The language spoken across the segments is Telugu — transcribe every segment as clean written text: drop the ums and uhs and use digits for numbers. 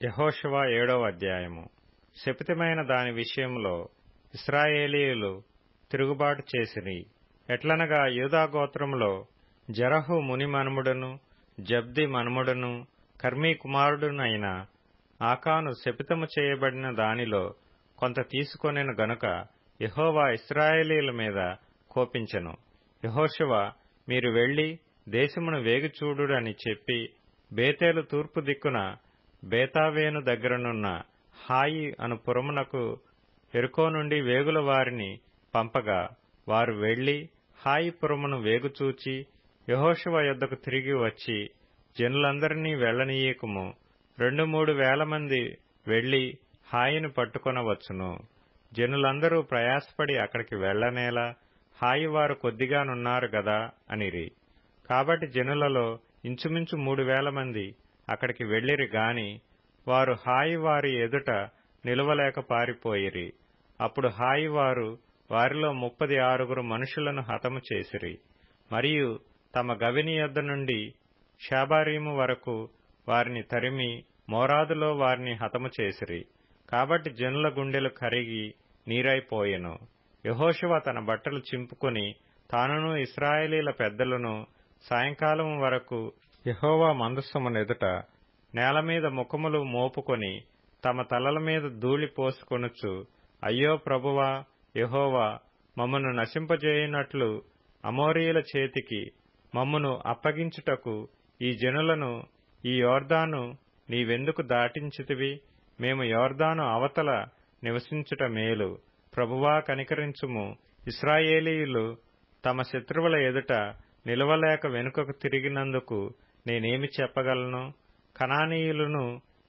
యెహోషువ 7వ అధ్యాయము. శపితమైన దాని విషయంలో ఇశ్రాయేలీయులు తిరుగుబాటు చేసిరి. ఎట్లనగా యూదా గోత్రములో జెరహు ముని మనుమడును జబ్ది మనుమడును కర్మీ కుమారుడునైన ఆకాను శపితము చేయబడిన దానిలో కొంత తీసుకొనెను గనుక యెహోవా ఇశ్రాయేలీయుల మీద కోపించెను. యెహోషువ, మీరు వెళ్లి దేశమును వేగుచూడుడని చెప్పి బేతేలు తూర్పు దిక్కున బేతావేను దగ్గరనున్న హాయి అను పురమునకు యెరికో నుండి వేగుల వారిని పంపగా, వారు వెళ్లి హాయి పురమును వేగుచూచి యెహోషువ యొద్దకు తిరిగి వచ్చి, జనులందరినీ వెళ్లనీయకుము, 2-3 వేల మంది వెళ్లి హాయిని పట్టుకొనవచ్చును. జనులందరూ ప్రయాసపడి అక్కడికి వెళ్లనేలా, హాయి వారు కొద్దిగానున్నారు గదా అనిరి. కాబట్టి జనులలో ఇంచుమించు 3,000 మంది అక్కడికి వెళ్లిరి గాని వారు హాయి వారి ఎదుట నిలువలేక పారిపోయిరి. అప్పుడు హాయి వారు వారిలో 36 మనుషులను హతము చేసిరి. మరియు తమ గవిని యొద్ద నుండి షాబారీము వరకు వారిని తరిమి మోరాదులో వారిని హతము చేసిరి. కాబట్టి జనుల గుండెలు కరిగి నీరైపోయెను. యెహోషువ తన బట్టలు చింపుకొని తానును ఇశ్రాయేలీల పెద్దలను సాయంకాలం వరకు యెహోవా మందసమునెదుట నేలమీద ముఖములు మోపుకొని తమ తలల మీద ధూళి పోసుకొనుచు, అయ్యో ప్రభువా యెహోవా, మమ్మను నశింపజేయునట్లు అమోరీయుల చేతికి మమ్మును అప్పగించుటకు ఈ జనులను ఈ యొర్దాను నీవెందుకు దాటించితివి? మేము యొర్దాను అవతల నివసించుట మేలు. ప్రభువా కనికరించుము. ఇశ్రాయేలీయులు తమ శత్రువుల ఎదుట నిలవలేక వెనుకకు తిరిగినందుకు నేనేమి చెప్పగలను? కనానీయులను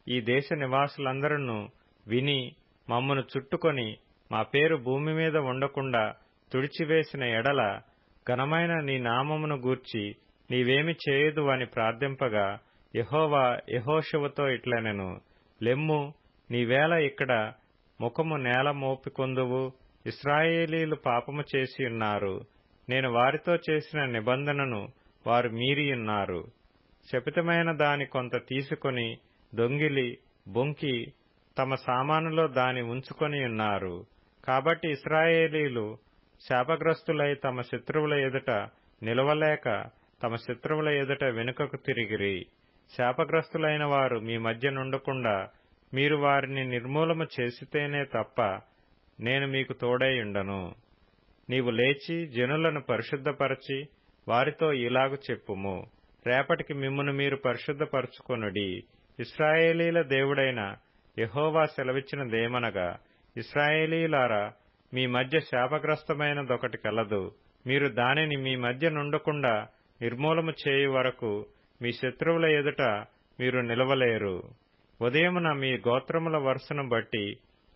ఈ దేశ నివాసులందరూ విని మమ్మను చుట్టుకొని మా పేరు భూమి మీద ఉండకుండా తుడిచివేసిన ఎడల ఘనమైన నీ నామమును గూర్చి నీవేమి చేయదు అని ప్రార్థింపగా, యెహోవా యెహోషువతో ఇట్లనెను, లెమ్ము, నీవేళ ఇక్కడ ముఖము నేల మోపికొందువు. ఇశ్రాయేలీయులు పాపము చేసి ఉన్నారు. నేను వారితో చేసిన నిబంధనను వారు మీరియున్నారు. శపితమైన దాని కొంత తీసుకొని దొంగిలి బొంకి తమ సామానులో దాని ఉంచుకొని ఉన్నారు. కాబట్టి ఇశ్రాయేలీయులు శాపగ్రస్తులై తమ శత్రువుల ఎదుట నిలవలేక తమ శత్రువుల ఎదుట వెనుకకు తిరిగిరి. శాపగ్రస్తులైన వారు మీ మధ్య నుండకుండా మీరు వారిని నిర్మూలము చేసితేనే తప్ప నేను మీకు తోడైయుండను. నీవు లేచి జనులను పరిశుద్ధపరచి వారితో ఇలాగు చెప్పుము, రేపటికి మిమ్మును మీరు పరిశుద్ధపరచుకొనుడి. ఇశ్రాయేలీల దేవుడైన యెహోవా సెలవిచ్చినదేమనగా, ఇశ్రాయేలీలారా, మీ మధ్య శాపగ్రస్తమైనదొకటి కలదు. మీరు దానిని మీ మధ్య నుండకుండా నిర్మూలము చేయు వరకు మీ శత్రువుల ఎదుట మీరు నిలవలేరు. ఉదయమున మీ గోత్రముల వరుసను బట్టి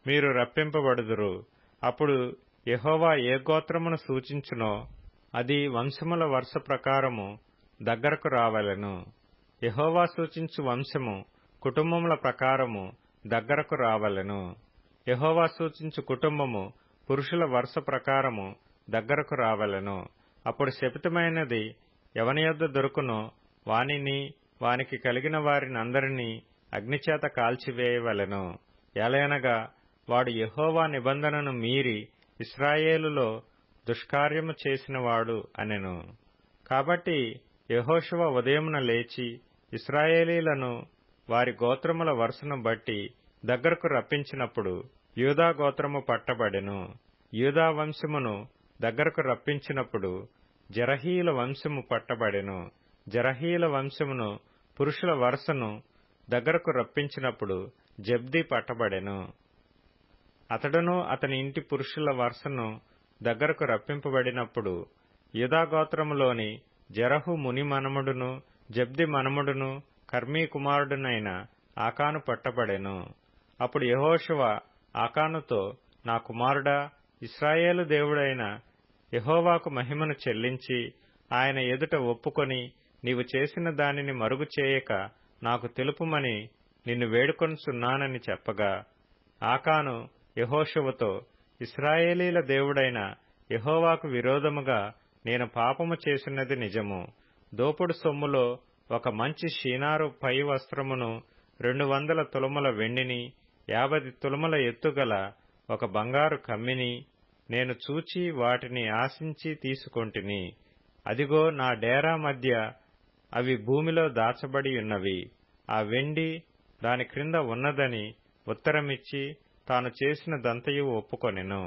మీరు రప్పింపబడుదురు. అప్పుడు యెహోవా ఏ గోత్రమును సూచించునో అది వంశముల వరుస ప్రకారము దగ్గరకు రావలెను. యెహోవా సూచించు వంశము కుటుంబముల ప్రకారము దగ్గరకు రావలెను. యెహోవా సూచించు కుటుంబము పురుషుల వరుస ప్రకారము దగ్గరకు రావలెను. అప్పుడు శపితమైనది ఎవని యొద్ద దొరుకునో వానిని వానికి కలిగిన వారినందరినీ అగ్నిచేత కాల్చివేయవలెను. ఎలయనగా వాడు యెహోవా నిబంధనను మీరి ఇశ్రాయేలులో దుష్కార్యము చేసినవాడు అనెను. కాబట్టి యెహోషువ ఉదయమున లేచి ఇశ్రాయేలీలను వారి గోత్రముల వరుసను బట్టి దగ్గరకు రప్పించినప్పుడు యూదా గోత్రము పట్టబడెను. యూదా వంశమును దగ్గరకు రప్పించినప్పుడు జెరహీయుల వంశము పట్టబడెను. జెరహీయుల వంశమును పురుషుల వరుసను దగ్గరకు రప్పించినప్పుడు జబ్ది పట్టబడెను. అతడును అతని ఇంటి పురుషుల వరుసను దగ్గరకు రప్పింపబడినప్పుడు యూదాగోత్రములోని జెరహు ముని మనుమడును జబ్ది మనుమడును కర్మీ కుమారుడునైన ఆకాను పట్టబడెను. అప్పుడు యెహోషువ ఆకానుతో, నా కుమారుడా, ఇశ్రాయేలు దేవుడైన యెహోవాకు మహిమను చెల్లించి ఆయన ఎదుట ఒప్పుకొని నీవు చేసిన దానిని మరుగు చేయక నాకు తెలుపుమని నిన్ను వేడుకొనుచున్నానని చెప్పగా, ఆకాను యెహోషువతో, ఇశ్రాయేలీల దేవుడైన యెహోవాకు విరోధముగా నేను పాపము చేసినది నిజము. దోపుడు సొమ్ములో ఒక మంచి షీనారు పై వస్త్రమును 200 తులముల వెండిని 50 తులముల ఎత్తుగల ఒక బంగారు కమ్మిని నేను చూచి వాటిని ఆశించి తీసుకొంటిని. అదిగో నా డేరా మధ్య అవి భూమిలో దాచబడి ఉన్నవి. ఆ వెండి దాని క్రింద ఉన్నదని ఉత్తరమిచ్చి తాను చేసినదంతయు ఒప్పుకొనెను.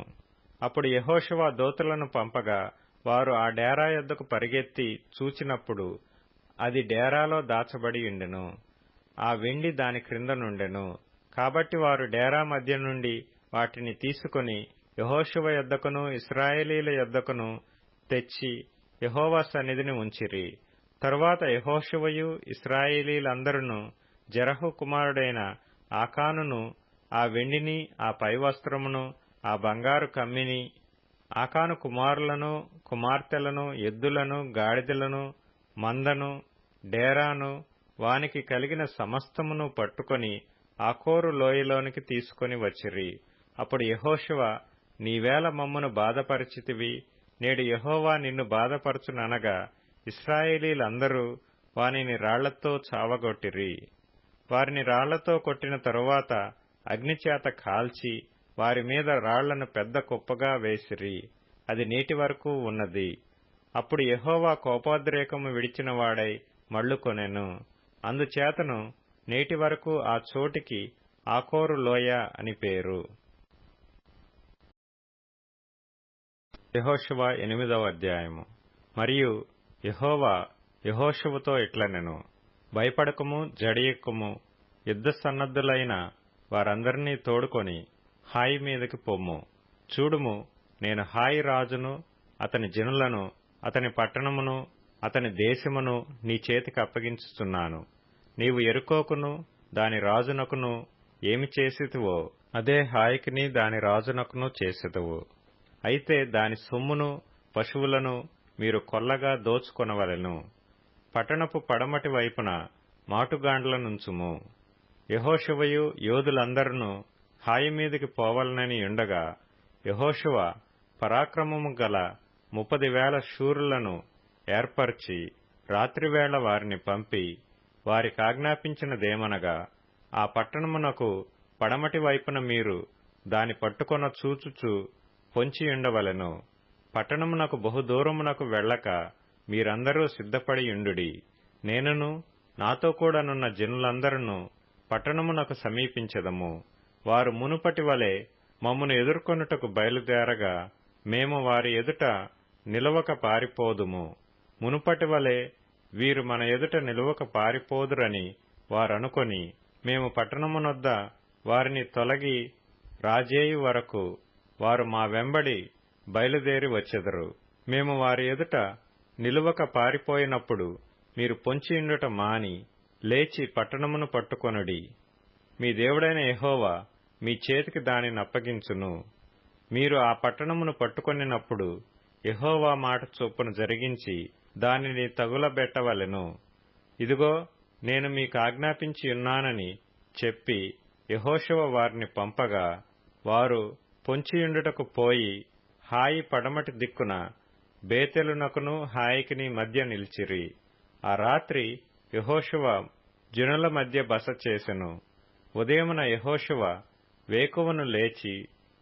అప్పుడు యెహోషువ దూతలను పంపగా వారు ఆ డేరా యొద్దకు పరిగెత్తి చూచినప్పుడు అది డేరాలో దాచబడి ఉండెను. ఆ వెండి దాని క్రింద నుండెను. కాబట్టి వారు డేరా మధ్య నుండి వాటిని తీసుకొని యెహోషువ యొద్దకును ఇశ్రాయేలీయుల యొద్దకును తెచ్చి యెహోవా సన్నిధిని ఉంచిరి. తరువాత యెహోషువయు ఇశ్రాయేలీయులందరును జెరహు కుమారుడైన ఆకానును ఆ వెండిని, ఆ పైవస్త్రమును, ఆ బంగారు కమ్మిని, ఆకాను కుమారులను కుమార్తెలను, ఎద్దులను, గాడిదలను, మందను, డేరాను, వానికి కలిగిన సమస్తమును పట్టుకొని ఆకోరు లోయలోనికి తీసుకొని వచ్చిరి. అప్పుడు యెహోషువ, నీవేళ మమ్మను బాధపరచితివి, నేడు యెహోవా నిన్ను బాధపరచుననగా ఇశ్రాయేలీలందరూ వానిని రాళ్లతో చావగొట్టిరి. వారిని రాళ్లతో కొట్టిన తరువాత అగ్నిచేత కాల్చి వారి మీద రాళ్లను పెద్ద కుప్పగా వేసిరి. అది నేటి వరకు ఉన్నది. అప్పుడు యెహోవా కోపోద్రేకము విడిచిన వాడై మళ్లుకొనెను. అందుచేతను నేటి వరకు ఆ చోటికి ఆకోరు లోయ అని పేరు. యెహోషువ 8వ అధ్యాయము. మరియు యెహోవా యెహోషువతో ఇట్లనెను, భయపడకము, జడియెక్కుము, యుద్ధ సన్నద్ధులైన వారందరినీ తోడుకొని హాయి మీదకి పొమ్ము. చూడుము, నేను హాయి రాజును, అతని జనులను, అతని పట్టణమును, అతని దేశమును నీ చేతికి అప్పగించుచున్నాను. నీవు యెరికోకును దాని రాజునకును ఏమి చేసితివో అదే హాయికిని దాని రాజునకును చేసెదవు. అయితే దాని సొమ్మును పశువులను మీరు కొల్లగా దోచుకొనవలెను. పట్టణపు పడమటి వైపున మాటుగాండ్లనుంచుము. యెహోషువయు యోధులందరూ హాయి మీదికి పోవలనని ఉండగా యెహోషువ పరాక్రమము గల 30,000 శూరులను ఏర్పరచి రాత్రివేళ వారిని పంపి వారికాజ్ఞాపించినదేమనగా, ఆ పట్టణమునకు పడమటి వైపున మీరు దాని పట్టుకొన చూచుచు పొంచియుండవలెను. పట్టణమునకు బహుదూరమునకు వెళ్ళక మీరందరూ సిద్ధపడియుండుడి. నేనును నాతో కూడానున్న జనులందరూ పట్టణమునకు సమీపించెదము. వారు మునుపటి వలె మమ్మను ఎదుర్కొనుటకు బయలుదేరగా మేము వారి ఎదుట నిలవక పారిపోదుము. మునుపటి వలె వీరు మన ఎదుట నిలవక పారిపోదురని వారనుకొని మేము పట్టణమునొద్ద వారిని తొలగి రాజేయు వరకు వారు మా వెంబడి బయలుదేరి వచ్చెదరు. మేము వారి ఎదుట నిలువక పారిపోయినప్పుడు మీరు పొంచియుండుట మాని లేచి పట్టణమును పట్టుకొనుడి. మీ దేవుడైన యెహోవా మీ చేతికి దానిని అప్పగించును. మీరు ఆ పట్టణమును పట్టుకొనినప్పుడు యెహోవా మాట చొప్పున జరిగించి దానిని తగులబెట్టవలెను. ఇదిగో, నేను మీకు ఆజ్ఞాపించియున్నానని చెప్పి యెహోషువ వారిని పంపగా వారు పొంచియుండుటకు పోయి హాయి పడమటి దిక్కున బేతెలునకును హాయికిని మధ్య నిలిచిరి. ఆ రాత్రి యెహోషువ జనుల మధ్య బస చేసెను. ఉదయమున యెహోషువ వేకువను లేచి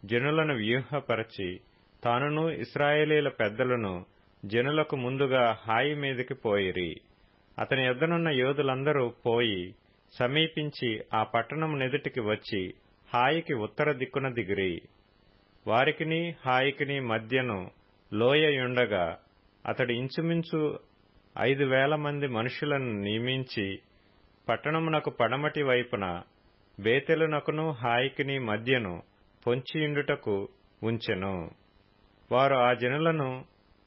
జనులను వ్యూహపరచి తానును ఇశ్రాయేలీయుల పెద్దలను జనులకు ముందుగా హాయి మీదికి పోయిరి. అతని యొద్దనున్న యోధులందరూ పోయి సమీపించి ఆ పట్టణమునెదుటికి వచ్చి హాయికి ఉత్తర దిక్కున దిగిరి. వారికిని హాయికిని మధ్యను లోయయుండగా అతడు ఇంచుమించు 5,000 మంది మనుషులను నియమించి పట్టణమునకు పడమటి వైపున బేతెలునకును హాయికిని మధ్యను పొంచియుండుటకు ఉంచెను. వారు ఆ జనులను,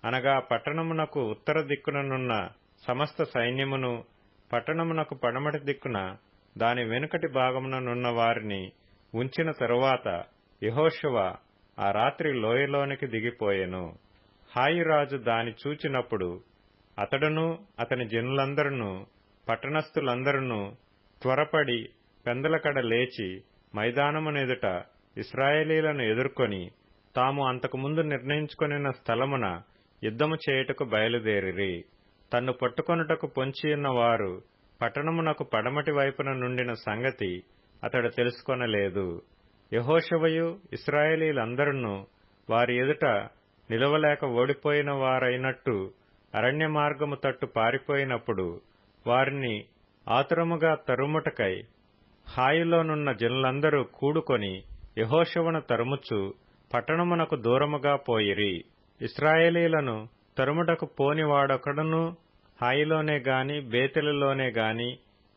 అనగా పట్టణమునకు ఉత్తర దిక్కుననున్న సమస్త సైన్యమును, పట్టణమునకు పడమటి దిక్కున దాని వెనుకటి భాగముననున్న వారిని ఉంచిన తరువాత యెహోషువ ఆ రాత్రి లోయలోనికి దిగిపోయెను. హాయిరాజు దాని చూచినప్పుడు అతడును అతని జనులందరూ పట్టణస్థులందరూ త్వరపడి పెందలకడ లేచి మైదానమునెదుట ఇశ్రాయేలీయులను ఎదుర్కొని తాము అంతకుముందు నిర్ణయించుకొనిన స్థలమున యుద్ధము చేయుటకు బయలుదేరిరి. తన్ను పట్టుకొనుటకు పొంచియున్న వారు పట్టణమునకు పడమటి వైపున నుండిన సంగతి అతడు తెలుసుకొనలేదు. యెహోషువయు ఇశ్రాయేలీయులందరును వారి ఎదుట నిలవలేక ఓడిపోయిన వారైనట్టు అరణ్య మార్గము తట్టు పారిపోయినప్పుడు వారిని ఆతురముగా తరుముటకై హాయిలోనున్న జనులందరూ కూడుకొని యెహోషువను తరుముచు పట్టణమునకు దూరముగా పోయిరి. ఇశ్రాయేలీయులను తరుముటకు పోనివాడొకడును హాయిలోనే గాని బేతెలులోనే గాని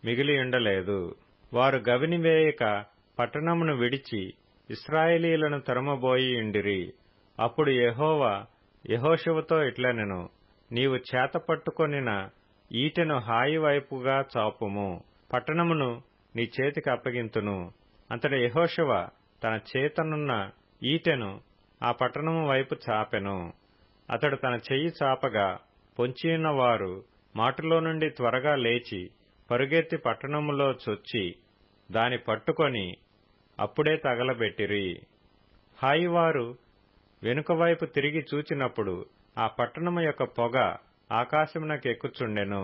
మిగిలియుండలేదు. వారు గవినివేయక పట్టణమును విడిచి ఇశ్రాయేలీయులను తరుమబోయియుండిరి. అప్పుడు యెహోవా యెహోషువతో ఇట్లనెను, నీవు చేతపట్టుకొనిన ఈటెను హాయి వైపుగా చాపుము, పట్టణమును నీ చేతికి అప్పగింతును. అంతట యెహోషువ తన చేతనున్న ఈటెను ఆ పట్టణము వైపు చాపెను. అతడు తన చెయ్యి చాపగా పొంచియున్న వారు మాటులో నుండి త్వరగా లేచి పరుగెత్తి పట్టణములో చొచ్చి దాని పట్టుకొని అప్పుడే తగలబెట్టిరి. హాయివారు వెనుకవైపు తిరిగి చూచినప్పుడు ఆ పట్టణము యొక్క పొగ ఆకాశమునకెక్కుచుండెను.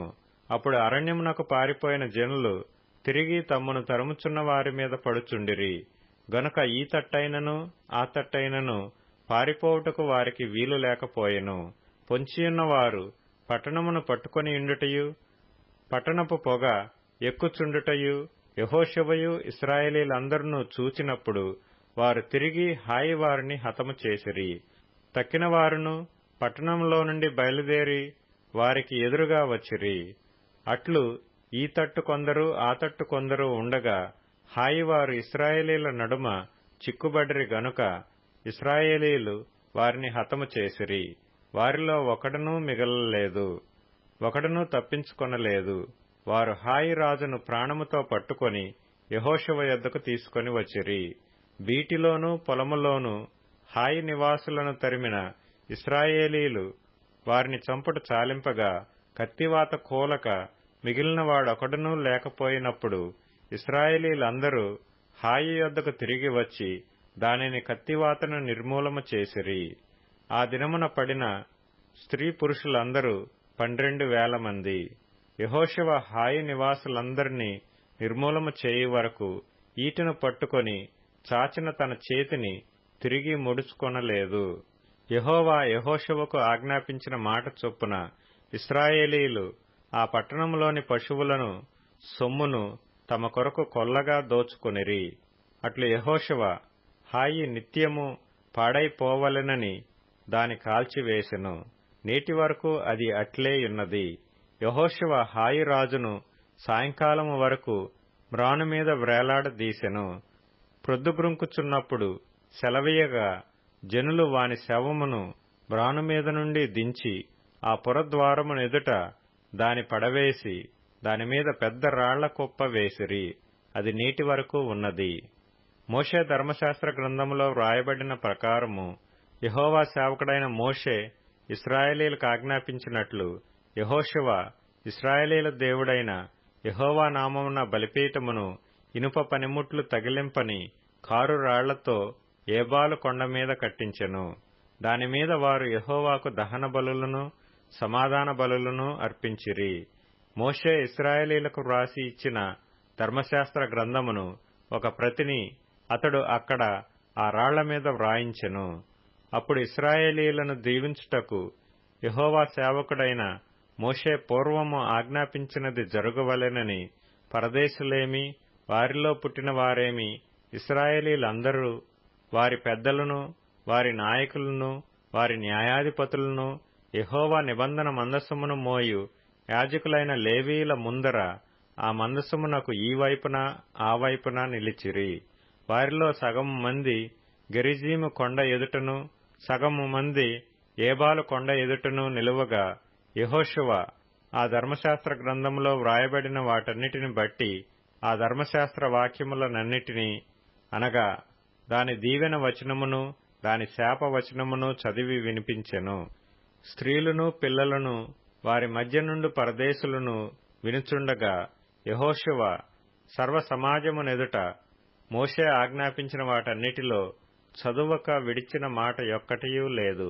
అప్పుడు అరణ్యమునకు పారిపోయిన జనులు తిరిగి తమ్మును తరుముచున్న వారి మీద పడుచుండిరి. గనుక ఈ తట్టైనను ఆ తట్టైనను పారిపోవుటకు వారికి వీలు లేకపోయెను. పొంచియున్న వారు పట్టణమును పట్టుకొని ఉండుటయు పట్టణపు పొగ ఎక్కుచుండుటయు యెహోషువయు ఇశ్రాయేలీయులందరును చూచినప్పుడు వారు తిరిగి హాయి వారిని హతము చేసిరి. తక్కిన వారును పట్టణంలో నుండి బయలుదేరి వారికి ఎదురుగా వచ్చిరి. అట్లు ఈ తట్టు కొందరు ఆ తట్టు కొందరు ఉండగా హాయివారు ఇశ్రాయేలీయుల నడుమ చిక్కుబడిరి గనుక ఇశ్రాయేలీయులు వారిని హతము చేసిరి. వారిలో ఒకడునూ మిగలలేదు, ఒకడునూ తప్పించుకొనలేదు. వారు హాయి రాజును ప్రాణముతో పట్టుకొని యెహోషువ యొద్దకు తీసుకొని వచ్చిరి. బీటిలోనూ పొలములోనూ హాయి నివాసులను తరిమిన ఇశ్రాయేలీయులు వారిని చంపుట చాలింపగా కత్తివాత కూలక మిగిలిన వాడొకడునూ లేకపోయినప్పుడు ఇశ్రాయేలీయులందరూ హాయి యొద్దకు తిరిగి వచ్చి దానిని కత్తివాతను నిర్మూలము చేసిరి. ఆ దినమున పడిన స్త్రీ పురుషులందరూ 12,000 మంది. యెహోషువ హాయి నివాసులందరినీ నిర్మూలము చేయు వరకు ఈటెను పట్టుకొని చాచిన తన చేతిని తిరిగి ముడుచుకొనలేదు. యెహోవా యెహోషువకు ఆజ్ఞాపించిన మాట చొప్పున ఇశ్రాయేలీయులు ఆ పట్టణంలోని పశువులను సొమ్మును తమ కొరకు కొల్లగా దోచుకొనిరి. అట్లు యెహోషువ హాయి నిత్యము పాడైపోవలెనని దాని కాల్చివేసెను. నేటి వరకు అది అట్లేయున్నది. యెహోషువ హాయి రాజును సాయంకాలము వరకు మ్రాను మీద వ్రేలాడదీసెను. ప్రొద్దుగ్రుంకుచున్నప్పుడు సెలవీయగా జనులు వాని శవమును మ్రాను మీద నుండి దించి ఆ పురద్వారమునెదుట దాని పడవేసి దానిమీద పెద్ద రాళ్ల కుప్ప వేసిరి. అది నేటి వరకు ఉన్నది. మోషే ధర్మశాస్త్ర గ్రంథములో వ్రాయబడిన ప్రకారము యెహోవా సేవకుడైన మోషే ఇశ్రాయేలీయులకు ఆజ్ఞాపించినట్లు యెహోషువ ఇశ్రాయేలీయుల దేవుడైన యెహోవా నామమున బలిపీఠమును ఇనుప పనిముట్లు తగిలింపని కారు రాళ్లతో ఏబాలు కొండ మీద కట్టించెను. దానిమీద వారు యెహోవాకు దహన బలులను సమాధాన బలులను అర్పించిరి. మోషే ఇశ్రాయేలీయులకు వ్రాసి ఇచ్చిన ధర్మశాస్త్ర గ్రంథమును ఒక ప్రతిని అతడు అక్కడ ఆ రాళ్ల మీద వ్రాయించెను. అప్పుడు ఇశ్రాయేలీయులను దీవించుటకు యెహోవా సేవకుడైన మోషే పూర్వము ఆజ్ఞాపించినది జరుగువలెనని పరదేశులేమి వారిలో పుట్టిన వారేమి ఇశ్రాయేలీయులందరూ వారి పెద్దలను వారి నాయకులను వారి న్యాయాధిపతులను యెహోవా నిబంధన మందసమును మోయు యాజకులైన లేవీయుల ముందర ఆ మందసమునకు ఈ వైపున ఆ వైపున నిలిచిరి. వారిలో సగము మంది గెరిజీము కొండ ఎదుటను సగము మంది ఏబాలు కొండ ఎదుటను నిలువగా యెహోషువ ఆ ధర్మశాస్త్ర గ్రంథములో వ్రాయబడిన వాటన్నిటిని బట్టి ఆ ధర్మశాస్త్ర వాక్యములనన్నిటినీ అనగా దాని దీవెన వచనమును దాని శాప వచనమును చదివి వినిపించెను. స్త్రీలను పిల్లలను వారి మధ్య నుండి పరదేశులను వినుచుండగా యెహోషువ సర్వ సమాజమునెదుట మోషే ఆజ్ఞాపించిన వాటన్నిటిలో చదువక విడిచిన మాట యొక్కటియూ లేదు.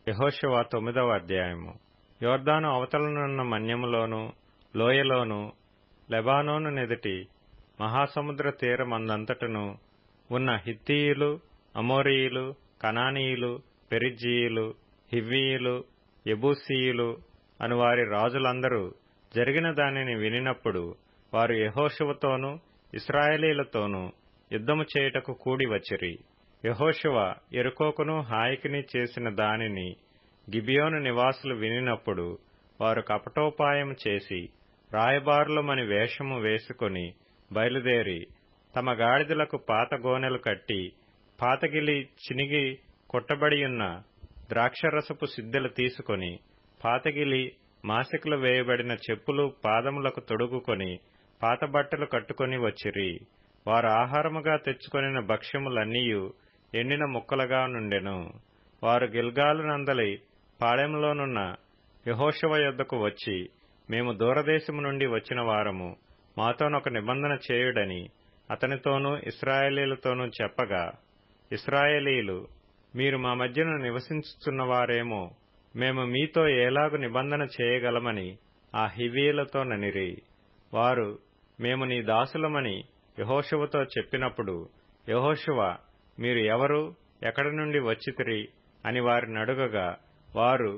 యెహోషువ 9వ అధ్యాయము. యోర్దాను అవతలనున్న మన్యములోను లోయలోను లెబానోను నెదుటి మహాసముద్ర తీరమందంతటను ఉన్న హిత్తీయులు, అమోరీయులు, కనానీయులు, పెరిజ్జీయులు, హివ్వీయులు, యెబూసీయులు అను వారి రాజులందరూ జరిగిన దానిని వినినప్పుడు వారు యెహోషువతోనూ ఇశ్రాయేలీయులతోనూ యుద్ధము చేయుటకు కూడి వచ్చిరి. యెహోషువ యెరికోకును హాయికిని చేసిన దానిని గిబియోను నివాసులు వినినప్పుడు వారు కపటోపాయము చేసి రాయబారులమని వేషము వేసుకుని బయలుదేరి తమ గాడిదలకు పాత గోనెలు కట్టి పాతగిలి చినిగి కొట్టబడియున్న ద్రాక్షరసపు సిద్దెలు తీసుకొని పాతగిలి మాసికలు వేయబడిన చెప్పులు పాదములకు తొడుగుకొని పాత బట్టలు కట్టుకొని వచ్చిరి. వారు ఆహారముగా తెచ్చుకొనిన భక్ష్యములన్నీయు ఎండిన ముక్కలుగా నుండెను. వారు గిల్గాలు నందలి పాళెంలోనున్న యెహోషువ యొద్దకు వచ్చి, మేము దూరదేశము నుండి వచ్చిన వారము, మాతోనొక నిబంధన చేయుడని అతనితోనూ ఇశ్రాయేలీయులతోనూ చెప్పగా, ఇశ్రాయేలీయులు, మీరు మా మధ్యన నివసించుచున్నవారేమో, మేము మీతో ఏలాగు నిబంధన చేయగలమని ఆ హివ్వీయులతో ననిరి. వారు, మేము నీ దాసులమని యెహోషువతో చెప్పినప్పుడు యెహోషువ, మీరు ఎవరు, ఎక్కడి నుండి వచ్చితిరి అని వారిని అడుగగా, వారు,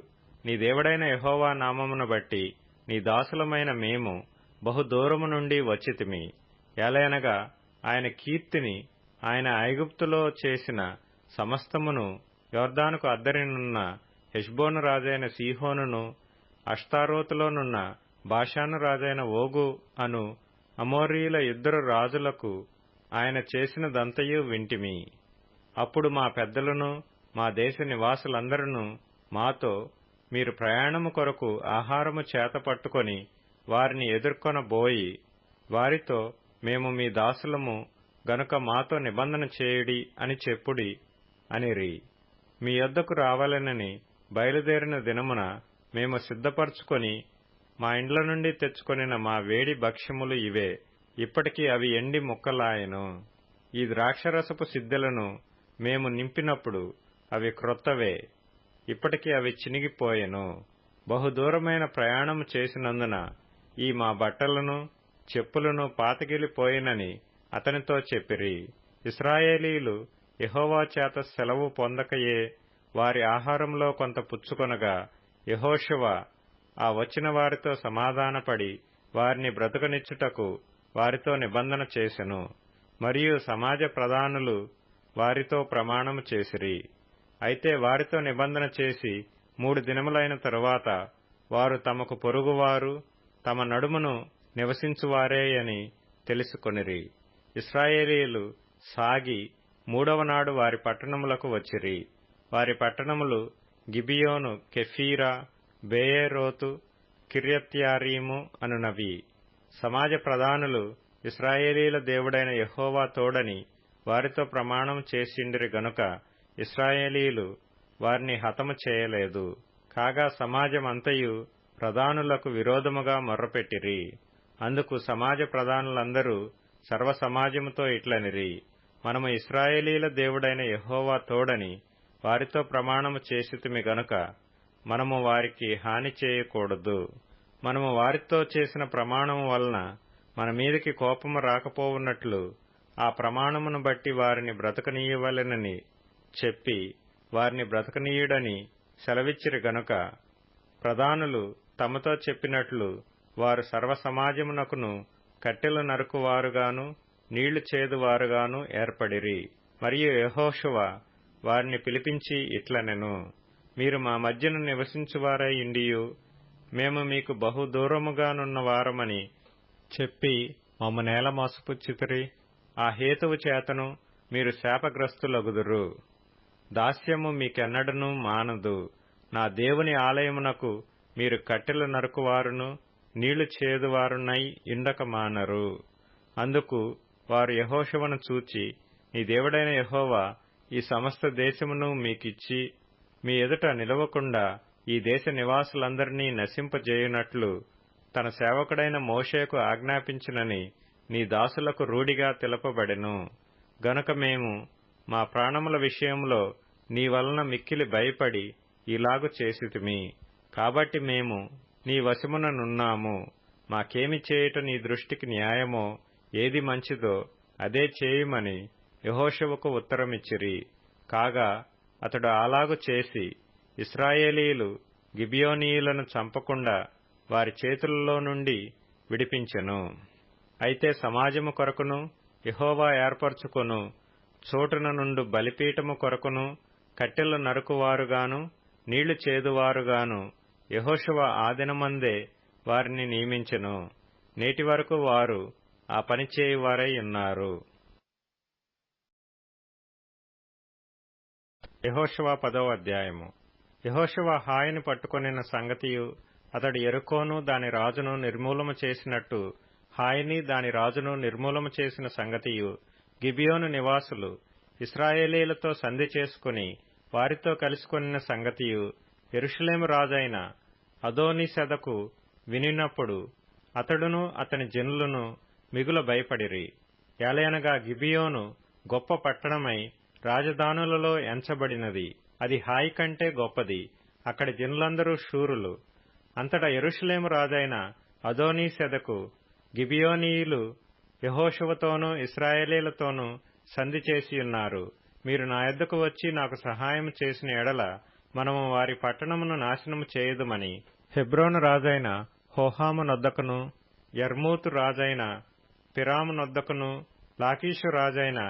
నీ దేవుడైన యెహోవా నామమును బట్టి నీ దాసులమైన మేము బహుదూరము నుండి వచ్చితిమి. ఏలయనగా ఆయన కీర్తిని, ఆయన ఐగుప్తులో చేసిన సమస్తమును యొర్దానుకు అద్దరినున్న హెష్బోను రాజైన సీహోనును, అష్తారోతులోనున్న బాషాను రాజైన ఓగు అను అమోరీయుల ఇద్దరు రాజులకు ఆయన చేసినదంతయు వింటిమి. అప్పుడు మా పెద్దలను మా దేశ నివాసులందరూ మాతో, మీరు ప్రయాణము కొరకు ఆహారము చేత పట్టుకొని వారిని ఎదుర్కొనబోయి వారితో, మేము మీ దాసులము గనుక మాతో నిబంధన చేయుడి అని చెప్పుడి అనిరి. మీ యొద్దకు రావాలనని బయలుదేరిన దినమున మేము సిద్ధపరచుకొని మా ఇండ్ల నుండి తెచ్చుకొనిన మా వేడి భక్ష్యములు ఇవే. ఇప్పటికి అవి ఎండి ముక్కలాయెను. ఈ ద్రాక్షరసపు సిద్దెలను మేము నింపినప్పుడు అవి క్రొత్తవే. ఇప్పటికి అవి చినిగిపోయెను. బహుదూరమైన ప్రయాణము చేసినందున ఈ మా బట్టలను చెప్పులను పాతగిలిపోయినని అతనితో చెప్పిరి. ఇశ్రాయేలీయులు యెహోవా చేత సెలవు పొందకయే వారి ఆహారంలో కొంత పుచ్చుకొనగా, యెహోషువ ఆ వచ్చిన వారితో సమాధానపడి వారిని బ్రతుకనిచ్చుటకు వారితో నిబంధన చేసెను. మరియు సమాజ ప్రధానులు వారితో ప్రమాణము చేసిరి. అయితే వారితో నిబంధన చేసి 3 దినములైన తరువాత వారు తమకు పొరుగువారు, తమ నడుమును నివసించువారేయని తెలుసుకొనిరి. ఇశ్రాయేలీయులు సాగి 3వ నాడు వారి పట్టణములకు వచ్చిరి. వారి పట్టణములు గిబియోను, కెఫీరా, బెయేరోతు, కిర్యత్యారీము అనునవి. సమాజ ప్రధానులు ఇశ్రాయేలీయుల దేవుడైన యెహోవా తోడని వారితో ప్రమాణం చేసిండిరి గనుక ఇశ్రాయేలీయులు వారిని హతము చేయలేదు. కాగా సమాజమంతయు ప్రధానులకు విరోధముగా మొర్రపెట్టిరి. అందుకు సమాజ ప్రధానులందరూ సర్వసమాజముతో ఇట్లనిరి, మనము ఇశ్రాయేలీయుల దేవుడైన యెహోవా తోడని వారితో ప్రమాణము చేసితిమి గనుక మనము వారికి హాని చేయకూడదు. మనము వారితో చేసిన ప్రమాణము వలన మన మీదికి కోపము రాకపోవున్నట్లు ఆ ప్రమాణమును బట్టి వారిని బ్రతకనీయవలెనని చెప్పి వారిని బ్రతకనీయుడని సెలవిచ్చిరి గనుక ప్రధానులు తమతో చెప్పినట్లు వారు సర్వసమాజమునకును కట్టెలు నరుకువారుగాను నీళ్లు చేదువారుగాను ఏర్పడిరి. మరియు యెహోషువ వారిని పిలిపించి ఇట్లనెను, మీరు మా మధ్యన నివసించువారై ఇండియు మేము మీకు బహుదూరముగానున్న వారమని చెప్పి మమ్ము నేల మోసపుచ్చితిరి. ఆ హేతువు చేతను మీరు శాపగ్రస్తులగుదురు. దాస్యము మీకెన్నడనూ మానదు. నా దేవుని ఆలయమునకు మీరు కట్టెలు నరుకువారును నీళ్లు చేదువారునై ఇండక మానరు. అందుకు వారు యెహోషువను చూచి, నీ దేవుడైన యెహోవా ఈ సమస్త దేశమును మీకిచ్చి మీ ఎదుట నిలవకుండా ఈ దేశ నివాసులందరినీ నశింపజేయునట్లు తన సేవకుడైన మోషేకు ఆజ్ఞాపించినని నీ దాసులకు రూఢిగా తెలుపబడెను. గనుక మేము మా ప్రాణముల విషయంలో నీ వలన మిక్కిలి భయపడి ఇలాగు చేసితిమి. కాబట్టి మేము నీ వశముననున్నాము. మాకేమి చేయుట నీ దృష్టికి న్యాయమో, ఏది మంచిదో అదే చేయుమని యెహోషువకు ఉత్తరమిచ్చిరి. కాగా అతడు అలాగు చేసి ఇశ్రాయేలీయులు గిబియోనీయులను చంపకుండా వారి చేతులలో నుండి విడిపించెను. అయితే సమాజము కొరకును యెహోవా ఏర్పరచుకొను చోటున నుండు బలిపీఠము కొరకును కట్టెలు నరుకువారుగాను నీళ్లు చేదువారుగాను యెహోషువ ఆ దినమందే వారిని నియమించెను. నేటి వరకు వారు ఆ పని చేయువారై ఉన్నారు. యెహోషువ 10వ అధ్యాయము. యెహోషువ హాయిని పట్టుకొనిన సంగతియు, అతడు యెరికోను దాని రాజును నిర్మూలము చేసినట్టు హాయిని దాని రాజును నిర్మూలము చేసిన సంగతియు, గిబియోను నివాసులు ఇశ్రాయేలీయులతో సంధి చేసుకుని వారితో కలుసుకొనిన సంగతియు యెరూషలేము రాజైన అదోనీసెదకు వినినప్పుడు అతడును అతని జనులను మిగుల భయపడిరి. ఏలయనగా గిబియోను గొప్ప పట్టణమై రాజధానులలో ఎంచబడినది. అది హాయి కంటే గొప్పది. అక్కడి జనులందరూ శూరులు. అంతటా యెరూషలేము రాజైన అదోనీసెదకు గిబియోనీయులు యెహోషువతోనూ ఇశ్రాయేలీయులతోనూ సంధి చేసియున్నారు. మీరు నా యొద్దకు వచ్చి నాకు సహాయం చేసిన ఎడల మనము వారి పట్టణమును నాశనము చేయుదుమని హెబ్రోను రాజైన హోహాము నొద్దకును, యర్మూతు రాజైన పిరాము నొద్దకును, లాకీషు రాజైన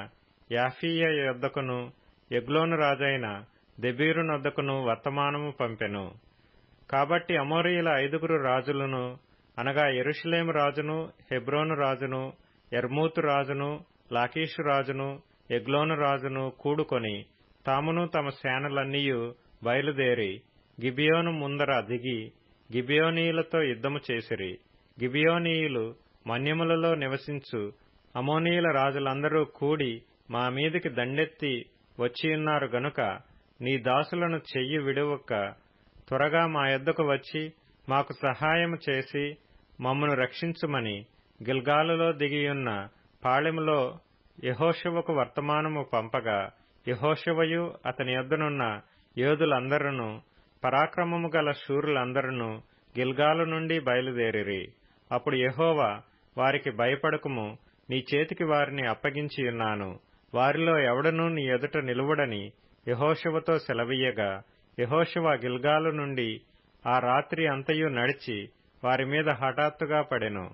యాఫీయ యొద్దకును, ఎగ్లోను రాజైన దెబీరు నొద్దకును వర్తమానము పంపెను. కాబట్టి అమోరీయుల 5 రాజులను, అనగా యెరూషలేము రాజును, హెబ్రోను రాజును, యర్మూతు రాజును, లాకీషు రాజును, ఎగ్లోను రాజును కూడుకొని తామును తమ సేనలన్నీయు బయలుదేరి గిబియోను ముందర దిగి గిబియోనీయులతో యుద్ధము చేసిరి. గిబియోనీయులు మన్యములలో నివసించు అమోనీయుల రాజులందరూ కూడి మా మీదికి దండెత్తి వచ్చియున్నారు గనుక నీ దాసులను చెయ్యి విడువక త్వరగా మా యొద్దకు వచ్చి మాకు సహాయము చేసి మమ్మను రక్షించుమని గిల్గాలులో దిగియున్న పాళెములో యెహోషువకు వర్తమానము పంపగా, యెహోషువయు అతని యొద్దనున్న యోధులందరూ పరాక్రమము గల శూరులందరూ గిల్గాలు నుండి బయలుదేరిరి. అప్పుడు యెహోవా వారికి భయపడకుము, నీ చేతికి వారిని అప్పగించియున్నాను, వారిలో ఎవడనూ నీ ఎదుట నిలువడని యెహోషువతో సెలవీయగా, యెహోషువ గిల్గాలు నుండి ఆ రాత్రి అంతయు నడిచి వారి మీద హఠాత్తుగా పడెను.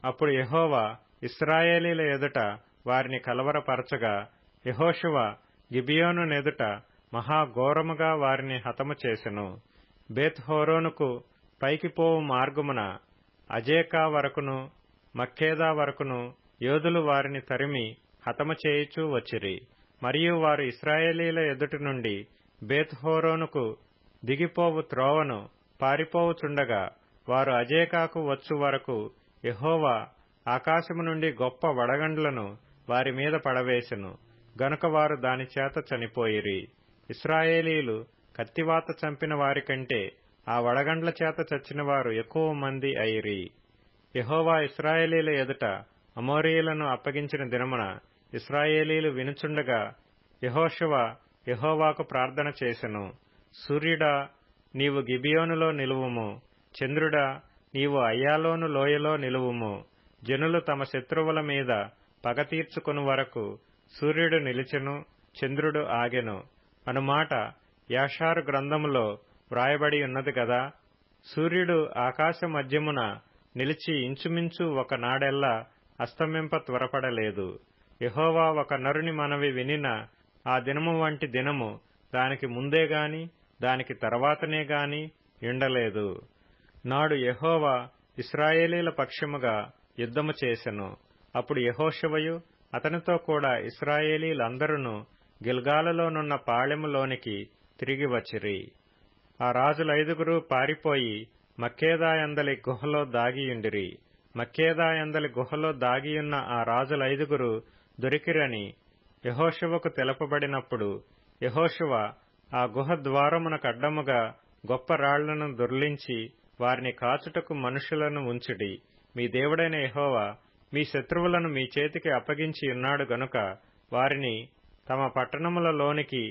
అప్పుడు యెహోవా ఇశ్రాయేలీల ఎదుట వారిని కలవరపరచగా, యెహోషువ గిబియోనునెదుట మహాఘోరముగా వారిని హతము చేసెను. బేత్ హోరోనుకు పైకి పోవు మార్గమున అజేకా వరకును మక్కేదా వరకును యోధులు వారిని తరిమి హతము చేయుచూ వచ్చిరి. మరియు వారు ఇశ్రాయేలీల ఎదుటి నుండి బేత్ హోరోనుకు దిగిపోవు త్రోవను పారిపోవుచుండగా, వారు అజేకాకు వచ్చు వరకు యెహోవా ఆకాశము నుండి గొప్ప వడగండ్లను వారి మీద పడవేసెను. గనుక వారు దానిచేత చనిపోయిరి. ఇశ్రాయేలీయులు కత్తివాత చంపిన వారికంటే ఆ వడగండ్ల చేత చచ్చిన వారు ఎక్కువ మంది అయిరి. యెహోవా ఇశ్రాయేలీయుల ఎదుట అమోరీయులను అప్పగించిన దినమున ఇశ్రాయేలీయులు వినుచుండగా యెహోషువ యెహోవాకు ప్రార్థన చేసెను. సూర్యుడా, నీవు గిబియోనులో నిలువుము. చంద్రుడా, నీవు అయ్యాలోను లోయలో నిలువుము. జనులు తమ శత్రువుల మీద పగ తీర్చుకొను వరకు సూర్యుడు నిలిచెను, చంద్రుడు ఆగెను అనుమాట యాషారు గ్రంథములో వ్రాయబడి ఉన్నది గదా. సూర్యుడు ఆకాశ మధ్యమున నిలిచి ఇంచుమించు ఒక నాడెల్లా అస్తమింప త్వరపడలేదు. యెహోవా ఒక నరుని మనవి వినిన ఆ దినము వంటి దినము దానికి ముందే గాని దానికి తర్వాతనే గాని ఉండలేదు. నాడు యెహోవా ఇశ్రాయేలీల పక్షముగా యుద్ధము చేసెను. అప్పుడు యెహోషువయు అతనితో కూడా ఇశ్రాయేలీలందరూ గిల్గాలులోనున్న పాళెములోనికి తిరిగి వచ్చిరి. ఆ రాజులైదుగురు పారిపోయి మక్కేదాయందలి గుహలో దాగియుండిరి. మక్కేదాయందలి గుహలో దాగియున్న ఆ రాజులైదుగురు దొరికిరని యెహోషువకు తెలుపబడినప్పుడు యెహోషువ ఆ గుహ ద్వారమునకడ్డముగా గొప్ప రాళ్లను దొర్లించి వారిని కాచుటకు మనుషులను ఉంచుడి. మీ దేవుడైన యెహోవా మీ శత్రువులను మీ చేతికి అప్పగించియున్నాడు గనుక వారిని తమ పట్టణములలోనికి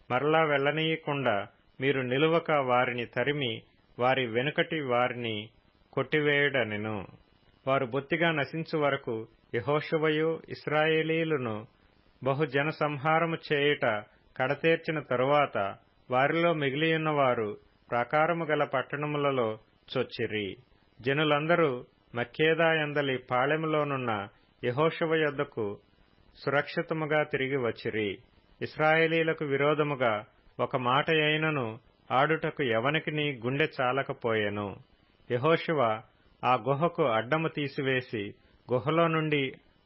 మరలా వెళ్లనీయకుండా మీరు నిలువక వారిని తరిమి వారి వెనుకటి వారిని కొట్టివేయుడనెను. వారు బొత్తిగా నశించు వరకు యెహోషువయు ఇశ్రాయేలీయులను బహుజన సంహారము చేయుట కడతేర్చిన తరువాత వారిలో మిగిలియున్న వారు ప్రాకారము గల పట్టణములలో చొచ్చిరి. జనులందరూ మక్కేదా యందలి పాళెములోనున్న యెహోషువ యొద్దకు సురక్షితముగా తిరిగి వచ్చిరి. ఇశ్రాయేలీయులకు విరోధముగా ఒక మాట అయినను ఆడుటకు ఎవనికిని గుండె చాలకపోయెను. యెహోషువ ఆ గుహకు అడ్డము తీసివేసి గుహలో నుండి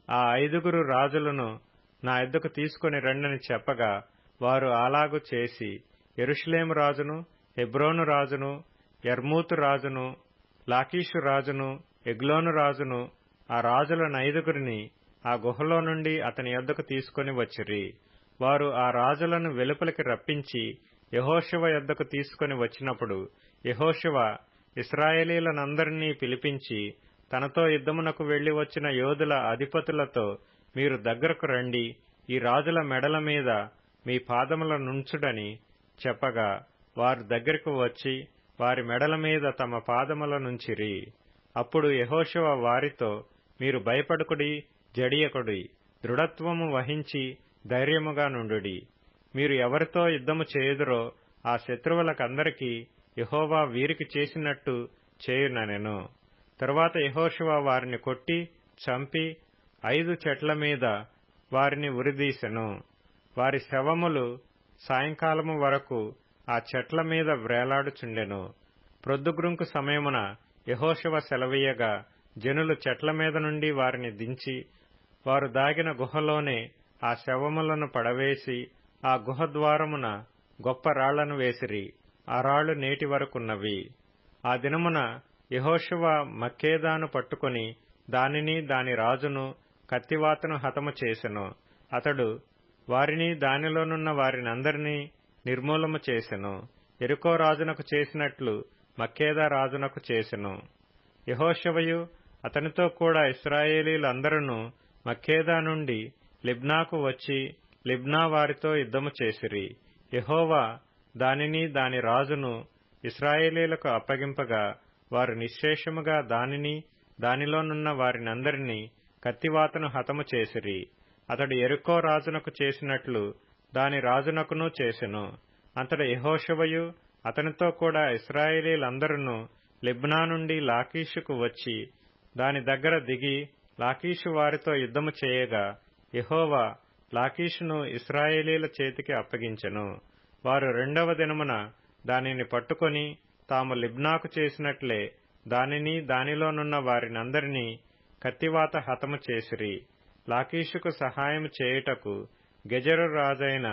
ఆ 5 రాజులను నా యొద్దకు తీసుకుని రండని చెప్పగా వారు అలాగు చేసి యెరూషలేము రాజును, హెబ్రోను రాజును, యర్మూతు రాజును, లాకీషు రాజును, ఎగ్లోను రాజును, ఆ రాజుల 5 ఆ గుహలో నుండి అతని యొద్దకు తీసుకుని వచ్చిరి. వారు ఆ రాజులను వెలుపలికి రప్పించి యెహోషువ యొద్దకు తీసుకుని వచ్చినప్పుడు యెహోషువ ఇశ్రాయేలీయులనందరినీ పిలిపించి తనతో యుద్ధమునకు వెళ్లి వచ్చిన యోధుల అధిపతులతో, మీరు దగ్గరకు రండి, ఈ రాజుల మెడల మీద మీ పాదముల నుంచుడని చెప్పగా వారు దగ్గరకు వచ్చి వారి మెడల మీద తమ పాదముల నుంచిరి. అప్పుడు యెహోషువ వారితో, మీరు భయపడకుడి, జడియకుడి, దృఢత్వము వహించి ధైర్యముగా నుండుడి. మీరు ఎవరితో యుద్ధము చేయుదురో ఆ శత్రువులకందరికీ యెహోవా వీరికి చేసినట్టు చేయుననెను. తరువాత యెహోషువ వారిని కొట్టి చంపి 5 చెట్ల మీద వారిని ఉరిదీసెను. వారి శవములు సాయంకాలము వరకు ఆ చెట్ల మీద వ్రేలాడుచుండెను. ప్రొద్దుగ్రుంకు సమయమున యెహోషువ సెలవీయగా జనులు చెట్ల మీద నుండి వారిని దించి వారు దాగిన గుహలోనే ఆ శవములను పడవేసి ఆ గుహ ద్వారమున గొప్ప రాళ్లను వేసిరి. ఆ రాళ్లు నేటి వరకున్నవి. ఆ దినమున యెహోషువ మక్కేదాను పట్టుకుని దానిని దాని రాజును కత్తివాతను హతము చేసెను. అతడు వారిని దానిలోనున్న వారినందరినీ నిర్మూలము చేసెను. యెరికో రాజునకు చేసినట్లు మక్కేదా రాజునకు చేసెను. యెహోషువయు అతనితో కూడా ఇశ్రాయేలీయులందరూ మక్కేదా నుండి లిబ్నాకు వచ్చి లిబ్నా వారితో యుద్ధము చేసిరి. యెహోవా దానిని దాని రాజును ఇశ్రాయేలీయులకు అప్పగింపగా వారు నిశ్శేషముగా దానిని దానిలోనున్న వారినందరినీ కత్తివాతను హతము చేసిరి. అతడు యెరికో రాజునకు చేసినట్లు దాని రాజునకును చేసెను. అంతట యెహోషువయు అతనితో కూడా ఇశ్రాయేలీయులందరూ లిబ్నా నుండి లాకీషుకు వచ్చి దాని దగ్గర దిగి లాకీషు వారితో యుద్ధము చేయగా యెహోవా లాకీషును ఇశ్రాయేలీయుల చేతికి అప్పగించెను. వారు 2వ దినమున దానిని పట్టుకొని తాము లిబ్నాకు చేసినట్లే దానిని దానిలోనున్న వారినందరినీ కత్తివాత హతము చేసిరి. లాకీషుకు సహాయము చేయుటకు గెజెరు రాజైన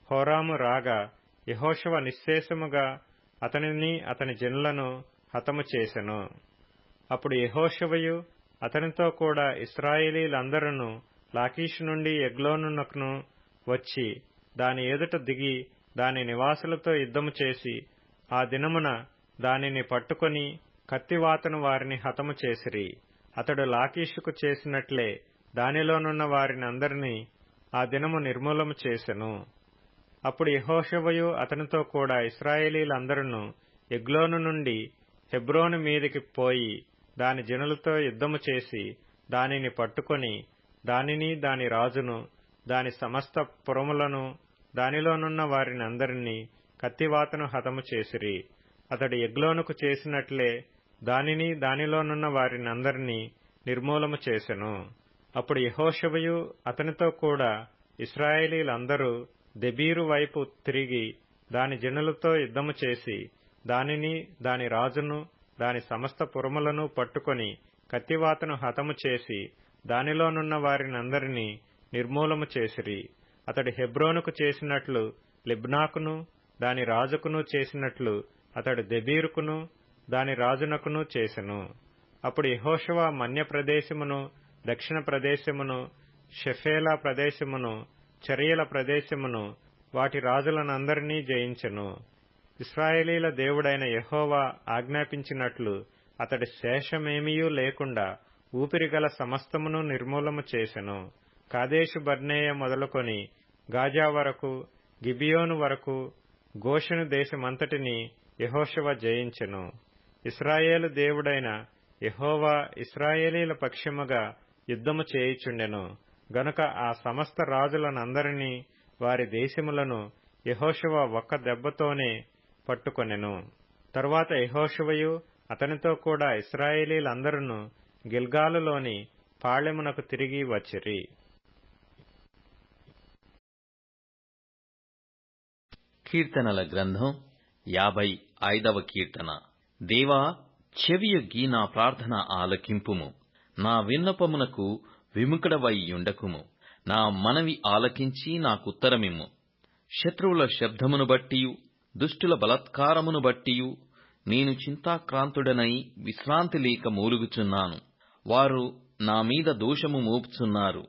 హోరాము రాగా యెహోషువ నిశ్శేషముగా అతనిని అతని జనులను హతము చేసెను. అప్పుడు యెహోషువయు అతనితో కూడా ఇశ్రాయేలీయులందరూ లాకీషు నుండి ఎగ్లోనునకును వచ్చి దాని ఎదుట దిగి దాని నివాసులతో యుద్ధము చేసి ఆ దినమున దానిని పట్టుకొని కత్తివాతను వారిని హతము చేసిరి. అతడు లాకీషుకు చేసినట్లే దానిలోనున్న వారినందరినీ ఆ దినము నిర్మూలము చేసెను. అప్పుడు యెహోషువయు అతనితో కూడా ఇశ్రాయేలీయులందరూ ఎగ్లోను నుండి హెబ్రోను మీదికి పోయి దాని జనులతో యుద్ధము చేసి దానిని పట్టుకొని దానిని దాని రాజును దాని సమస్త పురములను దానిలోనున్న వారినందరినీ కత్తివాతను హతము చేసిరి. అతడు ఎగ్లోనుకు చేసినట్లే దానిని దానిలోనున్న వారినందరినీ నిర్మూలము చేసెను. అప్పుడు యెహోషువయు అతనితో కూడా ఇశ్రాయేలీయులందరూ దెబీరు వైపు తిరిగి దాని జనులతో యుద్ధము చేసి దానిని దాని రాజును దాని సమస్త పురములను పట్టుకొని కత్తివాతను హతము చేసి దానిలోనున్న వారినందరినీ నిర్మూలము చేసిరి. అతడు హెబ్రోనుకు చేసినట్లు లిబ్నాకును దాని రాజుకును చేసినట్లు అతడు దెబీరుకును దాని రాజునకును చేసెను. అప్పుడు యెహోషువ మన్య ప్రదేశమును దక్షిణ ప్రదేశమును షెఫేలా ప్రదేశమును చరియల ప్రదేశమును వాటి రాజులనందరినీ జయించెను. ఇశ్రాయేలీయుల దేవుడైన యెహోవా ఆజ్ఞాపించినట్లు అతడి శేషమేమీయూ లేకుండా ఊపిరిగల సమస్తమును నిర్మూలము చేసెను. కాదేషు బర్నేయ మొదలుకొని గాజా వరకు గిబియోను వరకు గోషెను దేశమంతటిని యెహోషువ జయించెను. ఇశ్రాయేలు దేవుడైన యెహోవా ఇశ్రాయేలీల పక్షముగా యుద్ధము చేయుచుండెను గనుక ఆ సమస్త రాజులనందరినీ వారి దేశములను యెహోషువ ఒక్క దెబ్బతోనే పట్టుకొనెను. తరువాత యెహోషువయు అతనితో కూడా ఇశ్రాయేలీలందరూ గిల్గాలులోని పాళెమునకు తిరిగి వచ్చిరి. కీర్తనల గ్రంథం 55వ కీర్తన. దేవా, చెవియొగ్గి నా ప్రార్థన ఆలకింపుము. నా విన్నపమునకు విముఖుడవై యుండకుము. నా మనవి ఆలకించి నాకుత్తరమిమ్ము. శత్రువుల శబ్దమును బట్టియు దుష్టుల బలాత్కారమును బట్టియు నేను చింతాక్రాంతుడనై విశ్రాంతి లేక మూలుగుచున్నాను. వారు నా మీద దోషము మోపుచున్నారు.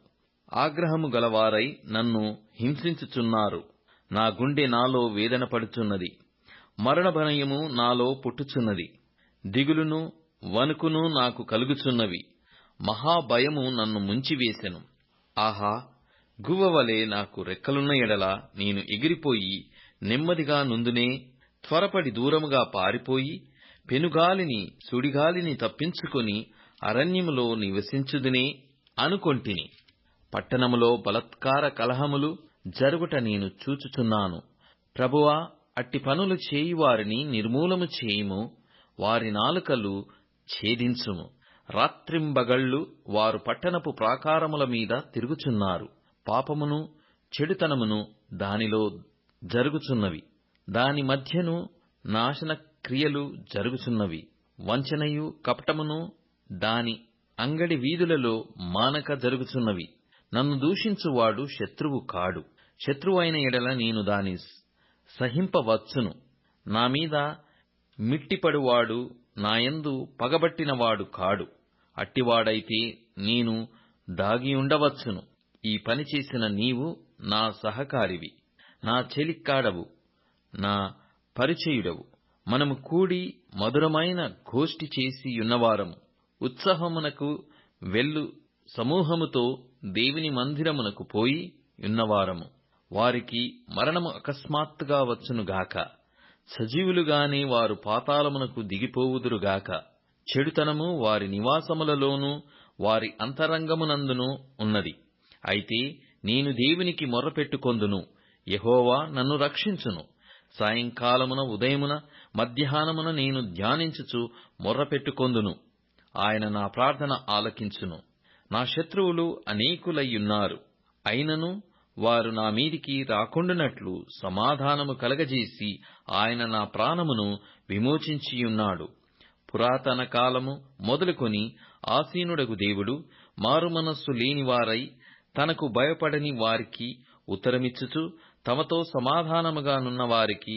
ఆగ్రహము గలవారై నన్ను హింసించుచున్నారు. నా గుండె నాలో వేదన పడుచున్నది. మరణ భయము నాలో పుట్టుచున్నది. దిగులును వణుకును నాకు కలుగుచున్నవి. మహాభయము నన్ను ముంచివేసెను. ఆహా, గువ్వవలే నాకు రెక్కలున్న ఎడల నేను ఎగిరిపోయి నెమ్మదిగా నుందునే. త్వరపడి దూరముగా పారిపోయి పెనుగాలిని సుడిగాలిని తప్పించుకొని అరణ్యములో నివసించుదునే అనుకొంటిని. పట్టణములో బలాత్కార కలహములు జరుగుట నేను చూచుచున్నాను. ప్రభువా, అట్టి పనులు చేయువారిని నిర్మూలము చేయుము. వారి నాలుకలు ఛేదించుము. రాత్రింబగళ్ళు వారు పట్టణపు ప్రాకారముల మీద తిరుగుచున్నారు. పాపమును చెడుతనమును దానిలో జరుగుచున్నవి. దాని మధ్యను నాశన క్రియలు జరుగుచున్నవి. వంచనయు కపటమును దాని అంగడి వీధులలో మానక జరుగుచున్నవి. నన్ను దూషించువాడు శత్రువు కాడు. శత్రువైన ఎడల నేను దాని సహింపవచ్చును. నా మీద మిట్టిపడువాడు నాయందు పగబట్టినవాడు కాడు. అట్టివాడైతే నేను దాగియుండవచ్చును. ఈ పని చేసిన నీవు నా సహకారివి, నా చెలిక్కాడవు, నా పరిచయుడవు. మనము కూడి మధురమైన గోష్ఠి చేసి యున్నవారము. ఉత్సవమునకు వెళ్ళు సమూహముతో దేవుని మందిరమునకు పోయి యున్నవారము. వారికి మరణము అకస్మాత్తుగా వచ్చునుగాక. సజీవులుగానే వారు పాతాళమునకు దిగిపోవుదురుగాక. చెడుతనము వారి నివాసములలోనూ వారి అంతరంగమునందును ఉన్నది. అయితే నేను దేవునికి మొర్రపెట్టుకొందును. యెహోవా నన్ను రక్షించును. సాయంకాలమున ఉదయమున మధ్యాహ్నమున నేను ధ్యానించుచు మొర్రపెట్టుకొందును. ఆయన నా ప్రార్థన ఆలకించును. నా శత్రువులు అనేకులయ్యున్నారు. అయినను వారు నా మీదికి రాకుండునట్లు సమాధానము కలగజేసి ఆయన నా ప్రాణమును విమోచించియున్నాడు. పురాతన కాలము మొదలుకొని ఆసీనుడగు దేవుడు మారుమనస్సు లేనివారై తనకు భయపడని వారికి ఉత్తరమిచ్చుచు తమతో సమాధానముగా నున్న వారికి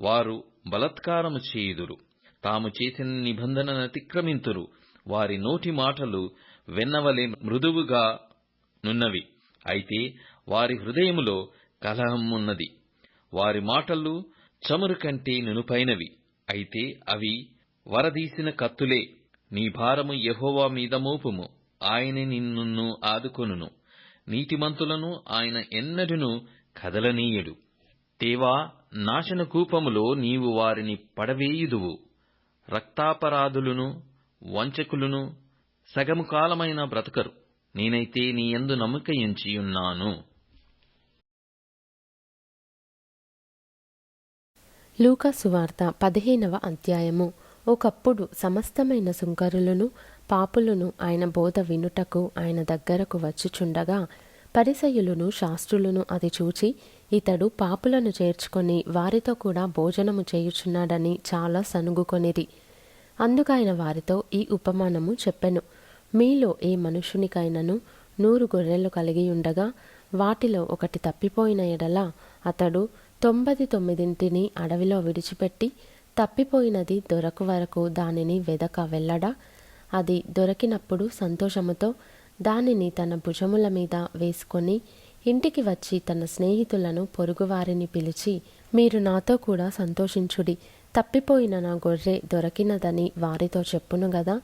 వారు బలాత్కారము చేయుదురు. తాము చేసిన నిబంధనను అతిక్రమింతురు. వారి నోటి మాటలు వెన్నవలె మృదువుగా నున్నవి. అయితే వారి హృదయములో కలహమున్నది. వారి మాటలు చమురు కంటే నునుపైనవి. అయితే అవి వరదీసిన కత్తులే. నీ భారము యెహోవా మీద మోపుము. ఆయనే నిన్ను ఆదుకొనును. నీతిమంతులను ఆయన ఎన్నడును కదలనీయడు. దేవా, నాశన కూపములో నీవు వారిని పడవేయుదువు. రక్తాపరాధులను వంచకులను సగము కాలమైన బ్రతకరు. నేనైతే నీ యందు నమ్మకయుంచియున్నాను. లూకా సువార్త 15వ అధ్యాయము. ఒకప్పుడు సమస్తమైన సుంకరులను పాపులను ఆయన బోధ వినుటకు ఆయన దగ్గరకు వచ్చుచుండగా పరిసయ్యులను శాస్త్రులను అది చూచి ఇతడు పాపులను చేర్చుకొని వారితో కూడా భోజనము చేయుచున్నాడని చాలా సనుగుకొనిరి. అందుకైన వారితో ఈ ఉపమానము చెప్పెను. మీలో ఏ మనుషునికైనను 100 గొర్రెలు కలిగి ఉండగా వాటిలో ఒకటి తప్పిపోయిన ఎడల అతడు 99 అడవిలో విడిచిపెట్టి తప్పిపోయినది దొరకు వరకు దానిని వెదక వెళ్ళడా? అది దొరికినప్పుడు సంతోషముతో దానిని తన భుజముల మీద వేసుకొని ఇంటికి వచ్చి తన స్నేహితులను పొరుగువారిని పిలిచి, మీరు నాతో కూడా సంతోషించుడి, తప్పిపోయిన నా గొర్రె దొరికినదని వారితో చెప్పును గదా.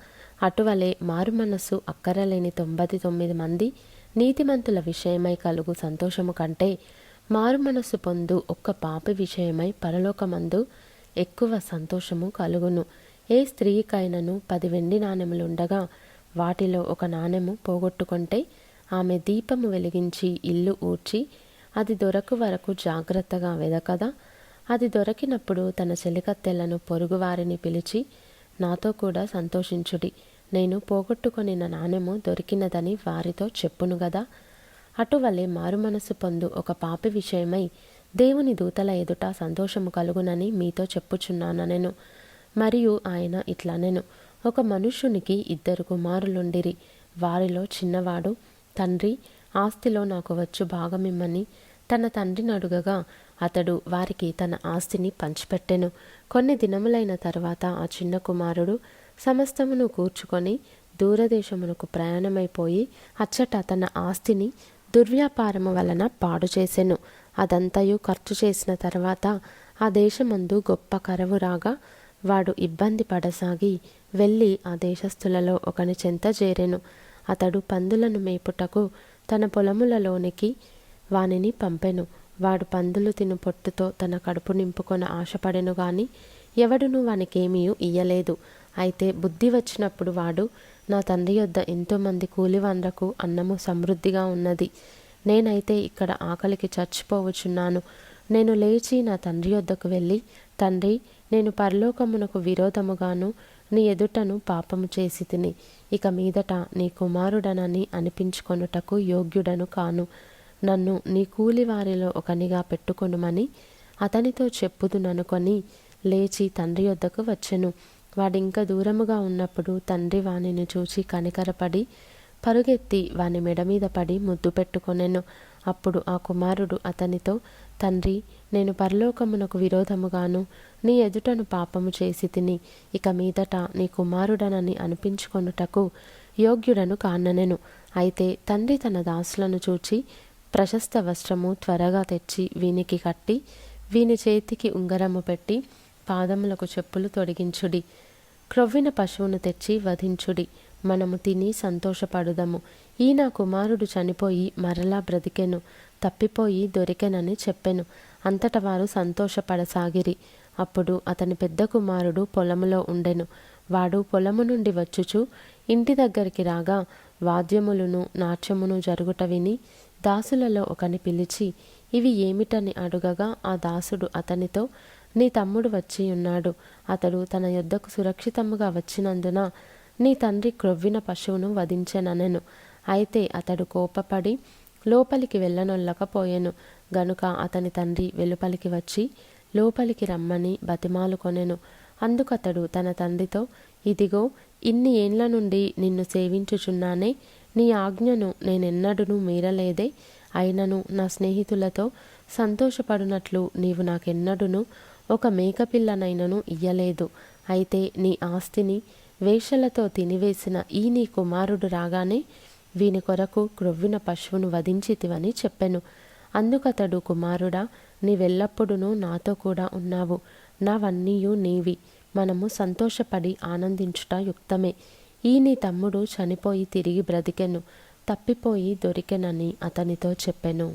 అటువలే మారుమనస్సు అక్కరలేని 99 మంది నీతిమంతుల విషయమై కలుగు సంతోషము కంటే మారుమనస్సు పొందు ఒక్క పాపి విషయమై పరలోకమందు ఎక్కువ సంతోషము కలుగును. ఏ స్త్రీకైనను 10 వెండి నాణెములుండగా వాటిలో ఒక నాణెము పోగొట్టుకొంటే ఆమె దీపము వెలిగించి ఇల్లు ఊడ్చి అది దొరకు వరకు జాగ్రత్తగా వెదకదా? అది దొరికినప్పుడు తన చెలికత్తెలను పొరుగువారిని పిలిచి, నాతో కూడా సంతోషించుడి, నేను పోగొట్టుకొనిన నాణెము దొరికినదని వారితో చెప్పును గదా. అటువలే మారుమనసు పొందు ఒక పాపి విషయమై దేవుని దూతల ఎదుట సంతోషము కలుగునని మీతో చెప్పుచున్నానెను. మరియు ఆయన ఇట్లనెను, ఒక మనుష్యునికి 2 కుమారులుండిరి. వారిలో చిన్నవాడు, తండ్రి, ఆస్తిలో నాకు వచ్చు భాగమిమ్మని తన తండ్రిని అడుగగా అతడు వారికి తన ఆస్తిని పంచిపెట్టెను. కొన్ని దినములైన తర్వాత ఆ చిన్న కుమారుడు సమస్తమును కూర్చుకొని దూరదేశమునకు ప్రయాణమైపోయి అచ్చట తన ఆస్తిని దుర్వ్యాపారము వలన పాడు చేసెను. అదంతయు ఖర్చు చేసిన తర్వాత ఆ దేశమందు గొప్ప కరవు రాగా వాడు ఇబ్బంది పడసాగి వెళ్ళి ఆ దేశస్థులలో ఒకని చెంత చేరెను. అతడు పందులను మేపుటకు తన పొలములలోనికి వానిని పంపెను. వాడు పందులు తిను పొట్టుతో తన కడుపు నింపుకొన ఆశపడెను గాని ఎవడునూ వానికేమీ ఇయ్యలేదు. అయితే బుద్ధి వచ్చినప్పుడు వాడు, నా తండ్రి యొద్ద ఎంతోమంది కూలివాండ్రకు అన్నము సమృద్ధిగా ఉన్నది, నేనైతే ఇక్కడ ఆకలికి చచ్చిపోవచున్నాను. నేను లేచి నా తండ్రి యొద్దకు వెళ్ళి, తండ్రి, నేను పరలోకమునకు విరోధముగాను నీ ఎదుటను పాపము చేసి తిని ఇక మీదట నీ కుమారుడనని అనిపించుకొనుటకు యోగ్యుడను కాను. నన్ను నీ కూలివారిలో ఒకనిగా పెట్టుకొనుమని అతనితో చెప్పుదుననుకొని లేచి తండ్రి యొద్దకు వచ్చెను. వాడింక దూరముగా ఉన్నప్పుడు తండ్రి వానిని చూచి కనికరపడి పరుగెత్తి వాని మెడ మీద పడి ముద్దు పెట్టుకొనెను. అప్పుడు ఆ కుమారుడు అతనితో, తండ్రి, నేను పరలోకమునకు విరోధముగాను నీ ఎదుటను పాపము చేసి తిని ఇక మీదట నీ కుమారుడనని అనిపించుకొనుటకు యోగ్యుడను కాననెను. అయితే తండ్రి తన దాసులను చూచి, ప్రశస్త వస్త్రము త్వరగా తెచ్చి వీనికి కట్టి వీని చేతికి ఉంగరము పెట్టి పాదములకు చెప్పులు తొడిగించుడి, క్రొవ్విన పశువును తెచ్చి వధించుడి, మనము తిని సంతోషపడుదము. ఈ నా కుమారుడు చనిపోయి మరలా బ్రతికెను, తప్పిపోయి దొరికెనని చెప్పెను. అంతట వారు సంతోషపడసాగిరి. అప్పుడు అతని పెద్ద కుమారుడు పొలములో ఉండెను. వాడు పొలము నుండి వచ్చుచు ఇంటి దగ్గరికి రాగా వాద్యములను నాట్యమును జరుగుట విని దాసులలో ఒకని పిలిచి ఇవి ఏమిటని అడుగగా ఆ దాసుడు అతనితో, నీ తమ్ముడు వచ్చి ఉన్నాడు, అతడు తన యొద్దకు సురక్షితముగా వచ్చినందున నీ తండ్రి క్రొవ్విన పశువును వధించెననెను. అయితే అతడు కోపపడి లోపలికి వెళ్ళనొల్లకపోయెను. గనుక అతని తండ్రి వెలుపలికి వచ్చి లోపలికి రమ్మని బతిమాలుకొనెను. అందుకతడు తన తండ్రితో, ఇదిగో, ఇన్ని ఏండ్ల నుండి నిన్ను సేవించుచున్నానే, నీ ఆజ్ఞను నేనెన్నడూనూ మీరలేదే. అయినను నా స్నేహితులతో సంతోషపడునట్లు నీవు నాకెన్నడూనూ ఒక మేకపిల్లనైనను ఇయ్యలేదు. అయితే నీ ఆస్తిని వేశ్యలతో తినివేసిన ఈ నీ కుమారుడు రాగానే వీని కొరకు క్రొవ్విన పశువును వధించితివని చెప్పెను. అందుకతడు, కుమారుడా, నీవెల్లప్పుడూ నాతో కూడా ఉన్నావు, నావన్నీయు నీవి, మనము సంతోషపడి ఆనందించుట యుక్తమే. ఈ నీ తమ్ముడు చనిపోయి తిరిగి బ్రతికెను, తప్పిపోయి దొరికెనని అతనితో చెప్పెను.